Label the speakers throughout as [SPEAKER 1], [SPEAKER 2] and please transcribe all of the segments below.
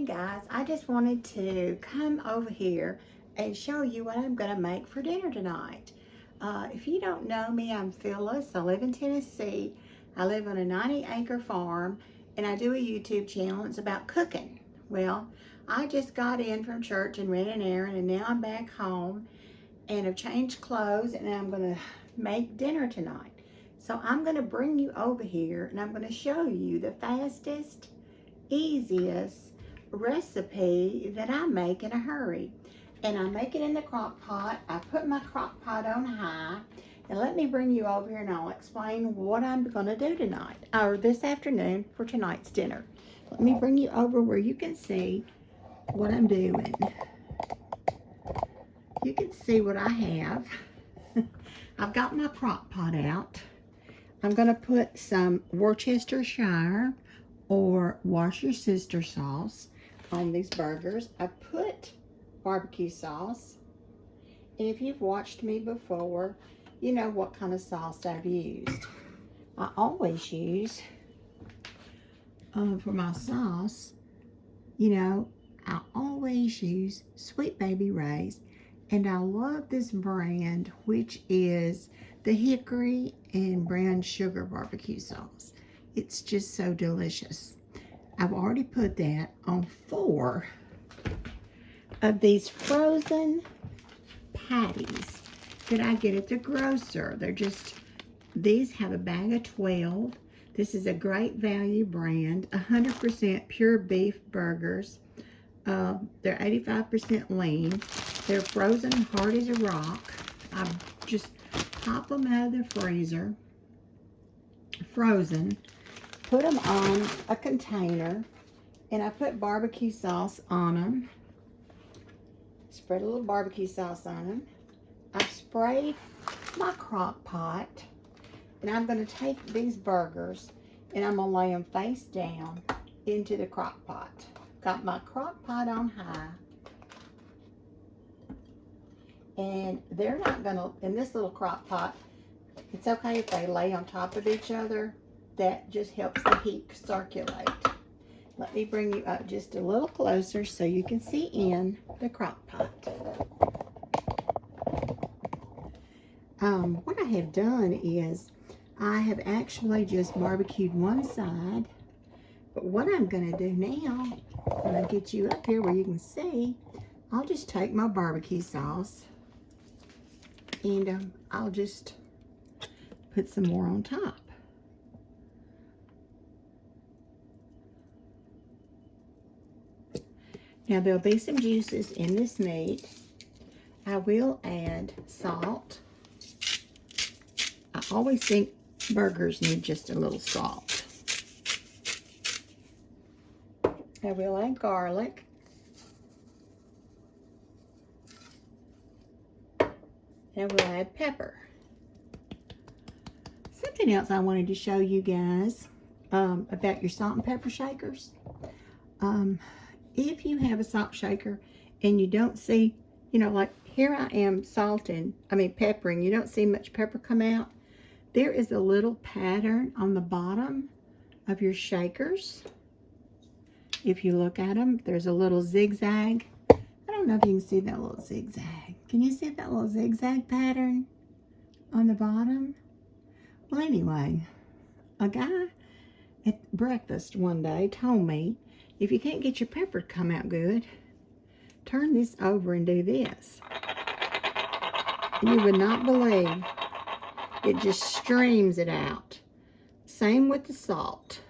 [SPEAKER 1] guys, I just wanted to come over here and show you what I'm going to make for dinner tonight. If you don't know me, I'm Phyllis. I live in Tennessee. I live on a 90-acre farm, and I do a YouTube channel. It's about cooking. Well, I just got in from church and ran an errand, and now I'm back home, and I've changed clothes, and I'm going to make dinner tonight. So I'm going to bring you over here, and I'm going to show you the fastest, easiest recipe that I make in a hurry. And I make it in the crock pot. I put my crock pot on high. And let me bring you over here and I'll explain what I'm going to do tonight, or this afternoon for tonight's dinner. Let me bring you over where you can see what I'm doing. You can see what I have. I've got my crock pot out. I'm going to put some Worcestershire or Worcestershire sauce on these burgers. I put barbecue sauce, and if you've watched me before, you know what kind of sauce I've used. I always use, for my sauce, I always use Sweet Baby Ray's, and I love this brand, which is the hickory and brown sugar barbecue sauce. It's just so delicious. I've already put that on 4 of these frozen patties that I get at the grocer. These have a bag of 12. This is a Great Value brand, 100% pure beef burgers. They're 85% lean. They're frozen hard as a rock. I just pop them out of the freezer, frozen, put them on a container, and I put barbecue sauce on them. Spread a little barbecue sauce on them. I've sprayed my crock pot, and I'm going to take these burgers and I'm going to lay them face down into the crock pot. Got my crock pot on high, and they're not going to, in this little crock pot, it's okay if they lay on top of each other. That just helps the heat circulate. Let me bring you up just a little closer so you can see in the crock pot. What I have done is I have actually just barbecued one side. But what I'm going to do now, I'm going to get you up here where you can see, I'll just take my barbecue sauce and I'll just put some more on top. Now there'll be some juices in this meat. I will add salt. I always think burgers need just a little salt. I will add garlic. And we'll add pepper. Something else I wanted to show you guys about your salt and pepper shakers. If you have a salt shaker and you don't see, like here I am peppering, you don't see much pepper come out, there is a little pattern on the bottom of your shakers. If you look at them, there's a little zigzag. I don't know if you can see that little zigzag. Can you see that little zigzag pattern on the bottom? Well, anyway, a guy at breakfast one day told me, if you can't get your pepper to come out good, turn this over and do this. You would not believe, it just streams it out. Same with the salt.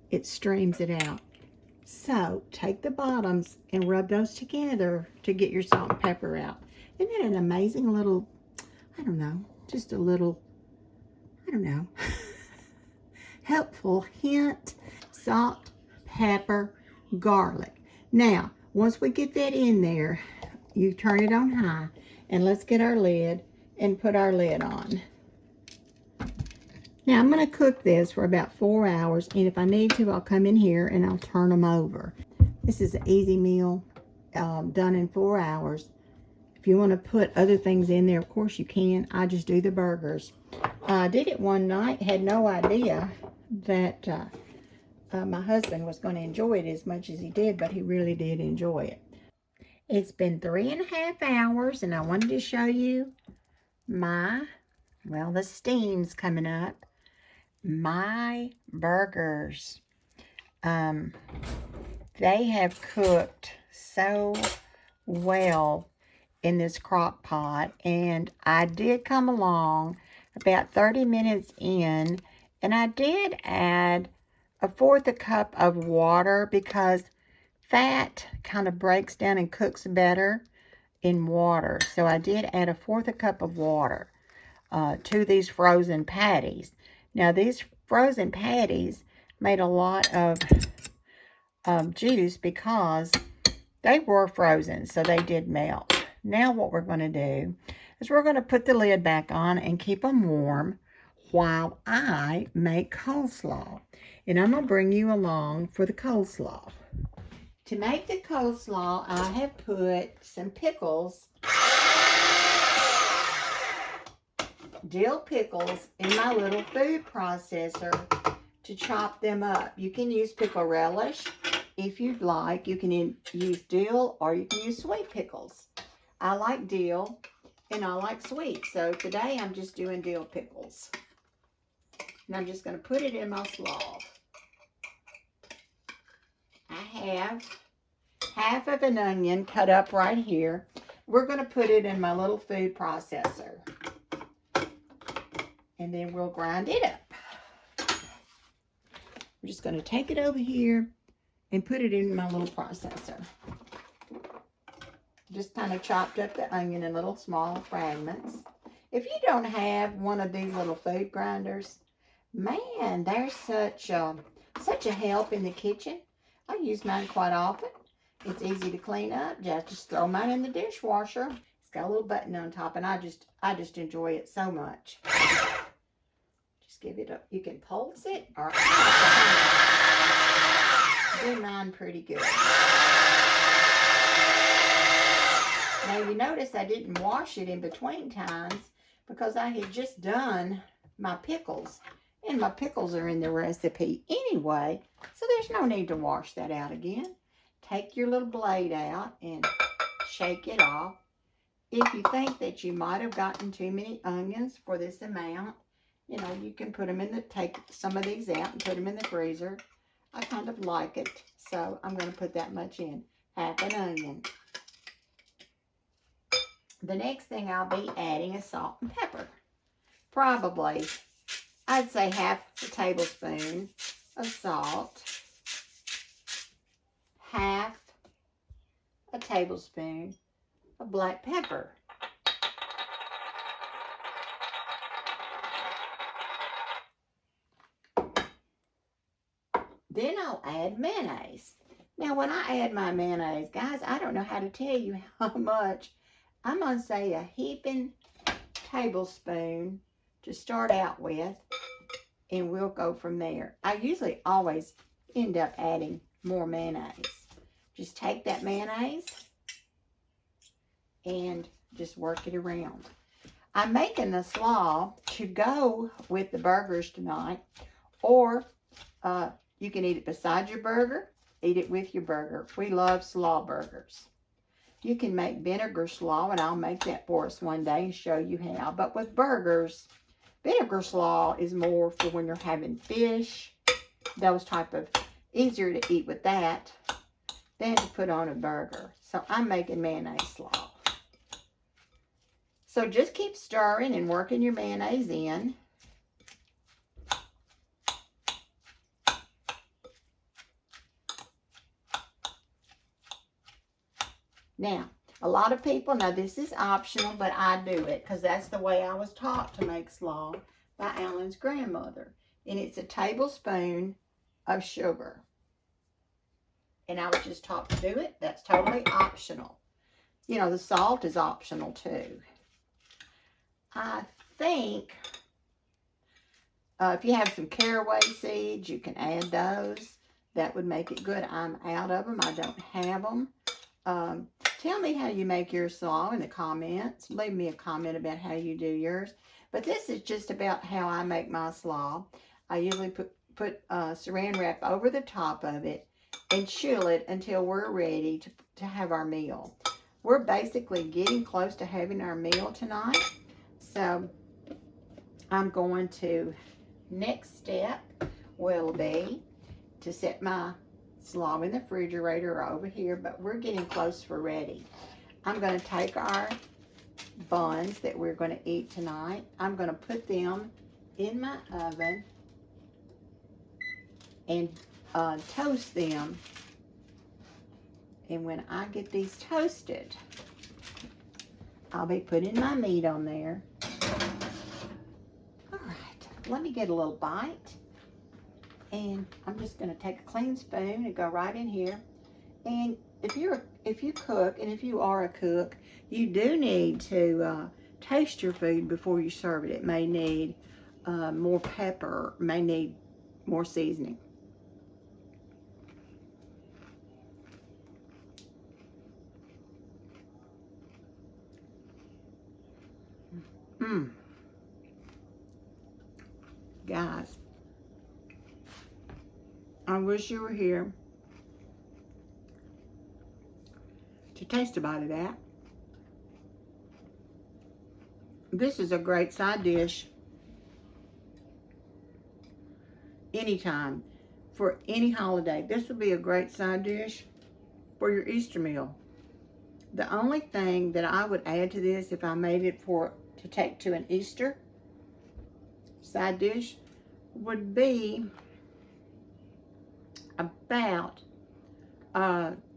[SPEAKER 1] It streams it out. So take the bottoms and rub those together to get your salt and pepper out. Isn't that an amazing little, just a little, helpful hint? Salt, pepper, garlic. Now, once we get that in there, you turn it on high, and let's get our lid and put our lid on. Now, I'm going to cook this for about 4 hours, and if I need to, I'll come in here and I'll turn them over. This is an easy meal done in 4 hours. If you want to put other things in there, of course you can. I just do the burgers. I did it one night, had no idea that my husband was going to enjoy it as much as he did, but he really did enjoy it. It's been 3.5 hours, and I wanted to show you the steam's coming up. My burgers. They have cooked so well in this crock pot, and I did come along about 30 minutes in, and I did add 1/4 cup of water because fat kind of breaks down and cooks better in water. So I did add 1/4 cup of water to these frozen patties. Now these frozen patties made a lot of juice because they were frozen, so they did melt. Now what we're going to do is we're going to put the lid back on and keep them warm while I make coleslaw. And I'm going to bring you along for the coleslaw. To make the coleslaw, I have put some pickles, dill pickles, in my little food processor to chop them up. You can use pickle relish if you'd like. You can use dill or you can use sweet pickles. I like dill and I like sweet. So today I'm just doing dill pickles. And I'm just going to put it in my slaw. I have half of an onion cut up right here. We're going to put it in my little food processor. And then we'll grind it up. I'm just going to take it over here and put it in my little processor. Just kind of chopped up the onion in little small fragments. If you don't have one of these little food grinders, man, they're such a help in the kitchen. I use mine quite often. It's easy to clean up. Just throw mine in the dishwasher. It's got a little button on top, and I just enjoy it so much. Just give it up. You can pulse it or do mine pretty good. Now you notice I didn't wash it in between times because I had just done my pickles. And my pickles are in the recipe anyway, so there's no need to wash that out again. Take your little blade out and shake it off. If you think that you might have gotten too many onions for this amount, you know, you can put them take some of these out and put them in the freezer. I kind of like it, so I'm going to put that much in, half an onion. The next thing I'll be adding is salt and pepper. Probably, I'd say half a tablespoon of salt, half a tablespoon of black pepper. Then I'll add mayonnaise. Now when I add my mayonnaise, guys, I don't know how to tell you how much. I'm going to say a heaping tablespoon to start out with, and we'll go from there. I usually always end up adding more mayonnaise. Just take that mayonnaise and just work it around. I'm making the slaw to go with the burgers tonight, or you can eat it beside your burger, eat it with your burger. We love slaw burgers. You can make vinegar slaw, and I'll make that for us one day and show you how. But with burgers, vinegar slaw is more for when you're having fish, those type of, easier to eat with that than to put on a burger. So I'm making mayonnaise slaw. So just keep stirring and working your mayonnaise in. Now, a lot of people, now this is optional, but I do it because that's the way I was taught to make slaw by Alan's grandmother. And it's a tablespoon of sugar. And I was just taught to do it. That's totally optional. You know, the salt is optional too. I think if you have some caraway seeds, you can add those. That would make it good. I'm out of them. I don't have them. Tell me how you make your slaw in the comments. Leave me a comment about how you do yours. But this is just about how I make my slaw. I usually put saran wrap over the top of it and chill it until we're ready to have our meal. We're basically getting close to having our meal tonight. So I'm going to, next step will be to set my slaw in the refrigerator over here, but we're getting close for ready. I'm going to take our buns that we're going to eat tonight. I'm going to put them in my oven and toast them. And when I get these toasted, I'll be putting my meat on there. All right, let me get a little bite. And I'm just going to take a clean spoon and go right in here. And if you cook, and if you are a cook, you do need to taste your food before you serve it. It may need more pepper, may need more seasoning. Guys, I wish you were here to taste a bite of that. This is a great side dish anytime for any holiday. This would be a great side dish for your Easter meal. The only thing that I would add to this, if I made it to take to an Easter side dish, would be about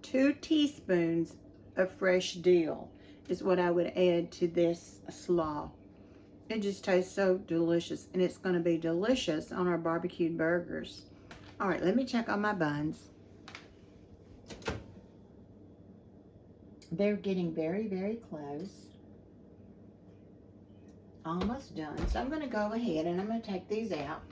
[SPEAKER 1] 2 teaspoons of fresh dill is what I would add to this slaw. It just tastes so delicious, and it's going to be delicious on our barbecued burgers. All right, let me check on my buns. They're getting very, very close. Almost done. So I'm going to go ahead and I'm going to take these out.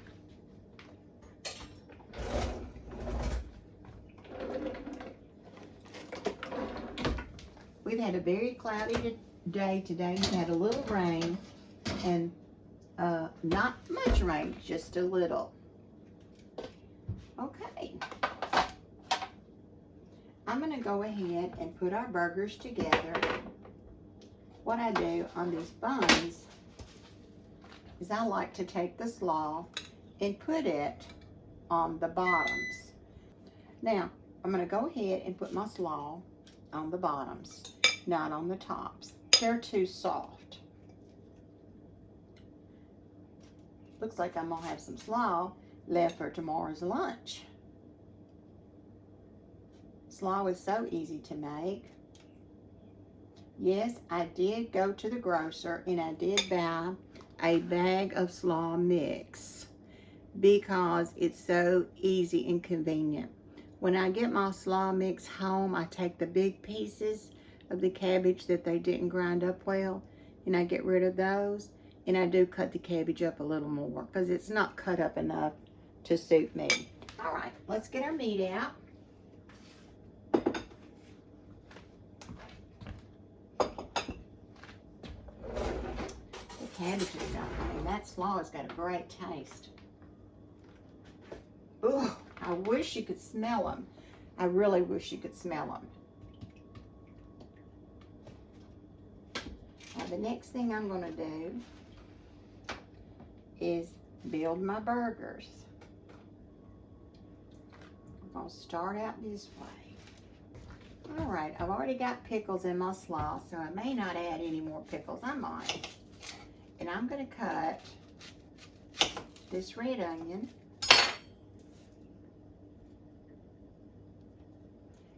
[SPEAKER 1] We've had a very cloudy day today. We've had a little rain, and not much rain, just a little. Okay. I'm going to go ahead and put our burgers together. What I do on these buns is I like to take the slaw and put it on the bottoms. Now, I'm going to go ahead and put my slaw on the bottoms, not on the tops. They're too soft. Looks like I'm going to have some slaw left for tomorrow's lunch. Slaw is so easy to make. Yes, I did go to the grocer and I did buy a bag of slaw mix because it's so easy and convenient. When I get my slaw mix home, I take the big pieces of the cabbage that they didn't grind up well, and I get rid of those, and I do cut the cabbage up a little more because it's not cut up enough to suit me. All right, let's get our meat out. The cabbage is done. I mean, that slaw has got a great taste. Ooh, I wish you could smell them. I really wish you could smell them. Now, the next thing I'm going to do is build my burgers. I'm going to start out this way. All right, I've already got pickles in my slaw, so I may not add any more pickles. I might. And I'm going to cut this red onion.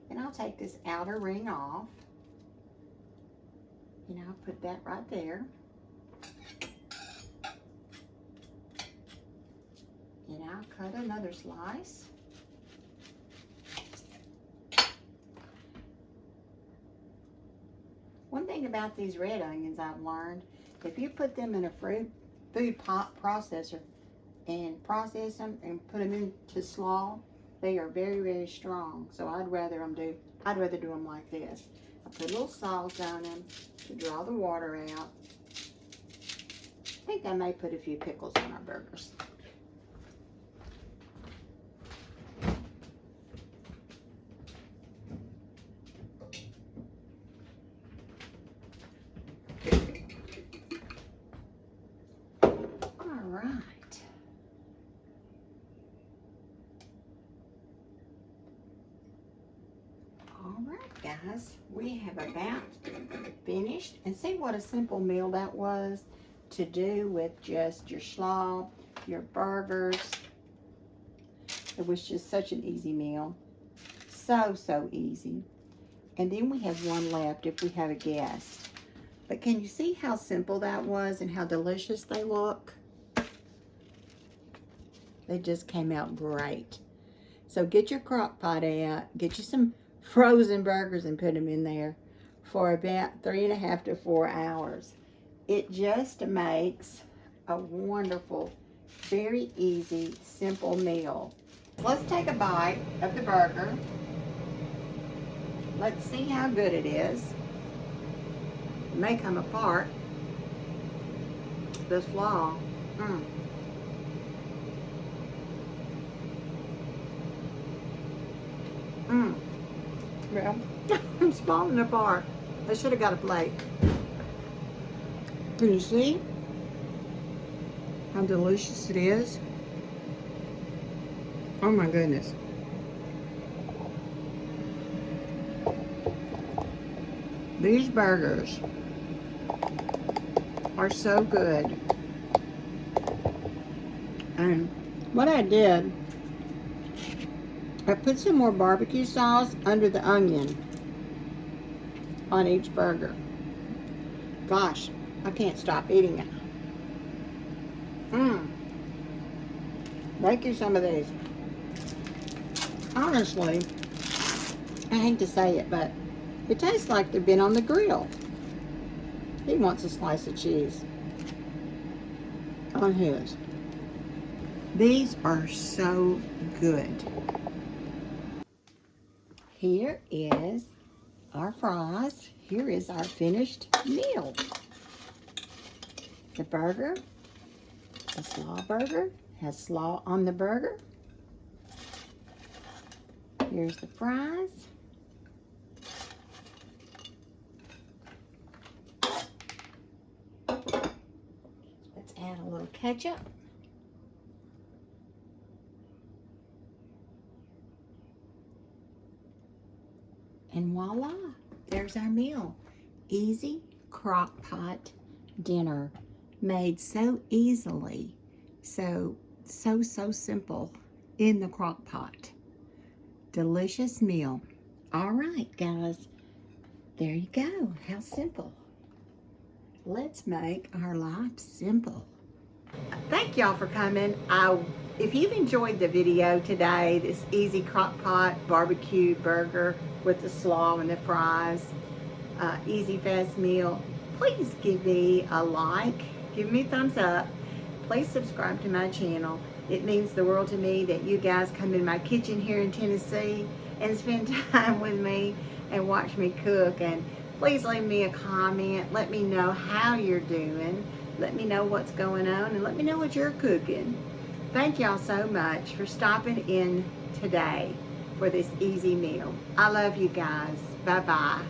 [SPEAKER 1] And I'll take this outer ring off. And I'll put that right there. And I'll cut another slice. One thing about these red onions I've learned, if you put them in a food processor and process them and put them into slaw, they are very, very strong. So I'd rather do them like this. I put a little salt on them to draw the water out. I think I may put a few pickles on our burgers. right. All right, guys, we have about finished. And see what a simple meal that was to do with just your slaw, your burgers. It was just such an easy meal. So easy. And then we have one left if we have a guest. But can you see how simple that was and how delicious they look? They just came out great. So get your crock pot out, get you some frozen burgers and put them in there for about 3.5 to 4 hours. It just makes a wonderful, very easy, simple meal. Let's take a bite of the burger. Let's see how good it is. It may come apart. The slaw. Well, it's falling apart. I should have got a plate. Can you see how delicious it is? Oh my goodness. These burgers are so good. And what I did, I put some more barbecue sauce under the onion on each burger. Gosh, I can't stop eating it. Make you some of these. Honestly, I hate to say it, but it tastes like they've been on the grill. He wants a slice of cheese on his. These are so good. Here is our fries. Here is our finished meal. The burger, the slaw burger, has slaw on the burger. Here's the fries. Let's add a little ketchup. And voila, there's our meal. Easy crock pot dinner, made so easily, so simple in the crock pot. Delicious meal. All right, guys, there you go. How simple. Let's make our life simple. Thank y'all for coming. If you've enjoyed the video today, this easy crock pot barbecue burger with the slaw and the fries, easy fast meal, please give me a like, give me a thumbs up. Please subscribe to my channel. It means the world to me that you guys come in my kitchen here in Tennessee and spend time with me and watch me cook. And please leave me a comment. Let me know how you're doing. Let me know what's going on and let me know what you're cooking. Thank y'all so much for stopping in today for this easy meal. I love you guys. Bye-bye.